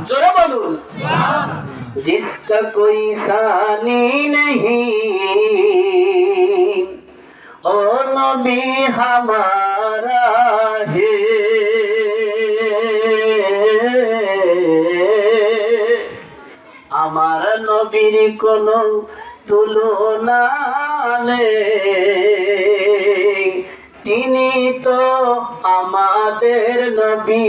जोरे बोलूं जिसका कोई सानी नहीं ओ नबी हमारा है আমার নবীর কোনো তুলনা নেই তিনি তো আমাদের নবী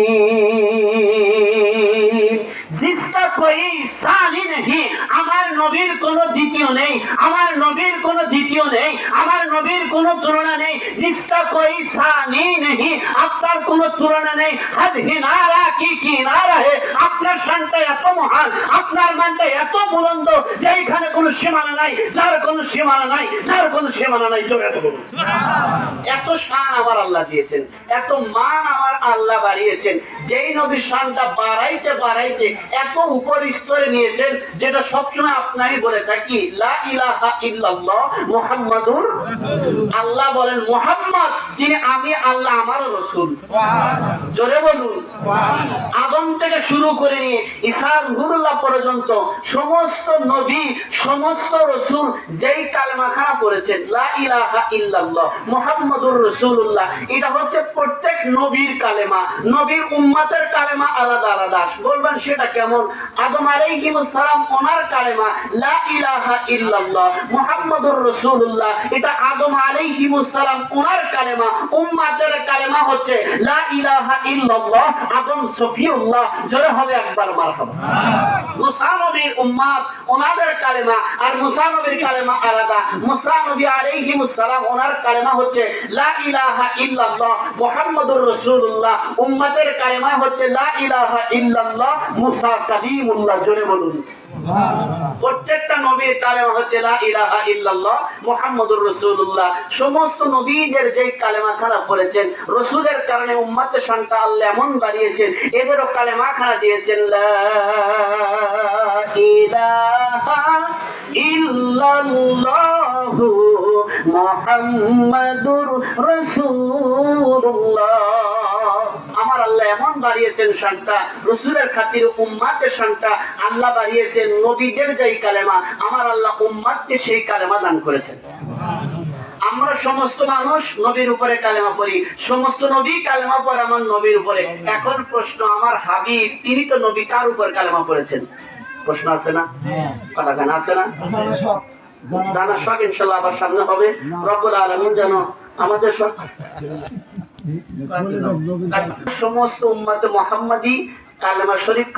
जिसका कोई सानी नहीं আমার নবীর কোনো দ্বিতীয় নেই আমার নবীর কোনো দ্বিতীয় নেই আমার নবীর কোনো তুলনা নেই जिसका कोई सानी नहीं আপনার কোনো তুলনা নেই হাদ হিনারা কি কিনারা হে আপনার শানটা এত মহান আপনার মানটা এত বুলন্দ যে এখানে কোনো সীমানা নাই যার কোনো সীমানা নাই যার কোনো সীমানা নাই জোরে বলুন এত শান আমার আল্লাহ দিয়েছেন এত মান আমার আল্লাহ বাড়িয়েছেন যেই নবীর শানটা বাড়াইতে বাড়াইতে এত উপর স্তরে নিয়েছেন যেটা সবসময় আপনারই বলে থাকি লা ইলাহা ইল্লাল্লাহ মুহাম্মাদুর রাসূলুল্লাহ আল্লাহ বলেন মুহাম্মদ তিনি আমি আল্লাহ আমারও রাসূল সুবহানাল্লাহ জোরে বলুন সুবহানাল্লাহ আদম থেকে শুরু করে নিয়ে ঈসা রূহুল্লাহ পর্যন্ত সমস্ত নবী সমস্ত রাসূল যেই কালেমা খানা পড়েছেন লা ইলাহা ইল্লাল্লাহ মুহাম্মাদুর রাসূলুল্লাহ এটা হচ্ছে প্রত্যেক নবীর কালেমা নবীর উম্মতের কালেমা আলাদা আলাদা বলবেন সেটা কেমন আদম আলাইহিস সালাম ওনার কালেমা লা ইলাহা ইল্লাল্লাহ মুহাম্মাদুর রাসূলুল্লাহ এটা আদম আলাইহিস সালাম ওনার কালেমা উম্মতের কালেমা হচ্ছে লা ইলাহা ইল্লাল্লাহ আদম সফিউল্লাহ জোরে হবে একবার মারহাবা মুসা নবীর উম্মত ওনাদের কালেমা আর মুসা নবীর কালেমা আলাদা মুসা নবী আলাইহিস সালাম ওনার কালেমা হচ্ছে লা ইলাহা ইল্লাল্লাহ মুহাম্মাদুর রাসূলুল্লাহ উম্মতের কালেমা হচ্ছে লা ইলাহা ইল্লাল্লাহ মুসা কালিমুল্লাহ জোরে বলুন সুবহানাল্লাহ প্রত্যেকটা নবীর কালেমা হচ্ছে লা ইলাহা ইল্লাল্লাহ মুহাম্মাদুর রাসূলুল্লাহ সমস্ত নবীদের যে কালেমা খানা পড়েছেন রাসূলের কারণে উম্মতের শানটা আল্লাহ এমন বাড়িয়েছেন এদেরও কালেমা খানা দিয়েছেন লা ইলাহা ইল্লাল্লাহ মুহাম্মাদুর রাসূলুল্লাহ আমার আল্লাহ এমন বাড়িয়েছেন শানটা রাসূলের খাতিরে উম্মতের শানটা আল্লাহ বাড়িয়েছেন নবীদের যেই কালেমা আমার আল্লাহ উম্মতকে সেই কালেমা দান করেছেন আমরা সমস্ত মানুষ নবীর উপরে কালেমা পড়ি সমস্ত নবী কালেমা পড়ে আমার নবীর উপরে এখন প্রশ্ন আমার হাবিব তিনি তো নবী কার উপর কালেমা পড়েছেন প্রশ্ন আছে না কথা কেন আছে না জানার শখ ইনশাআল্লাহ আবার সামনে হবে রব্বুল আলামিন যেন আমাদের সমস্ত উম্মতে মুহাম্মাদি কালেমা শরীফ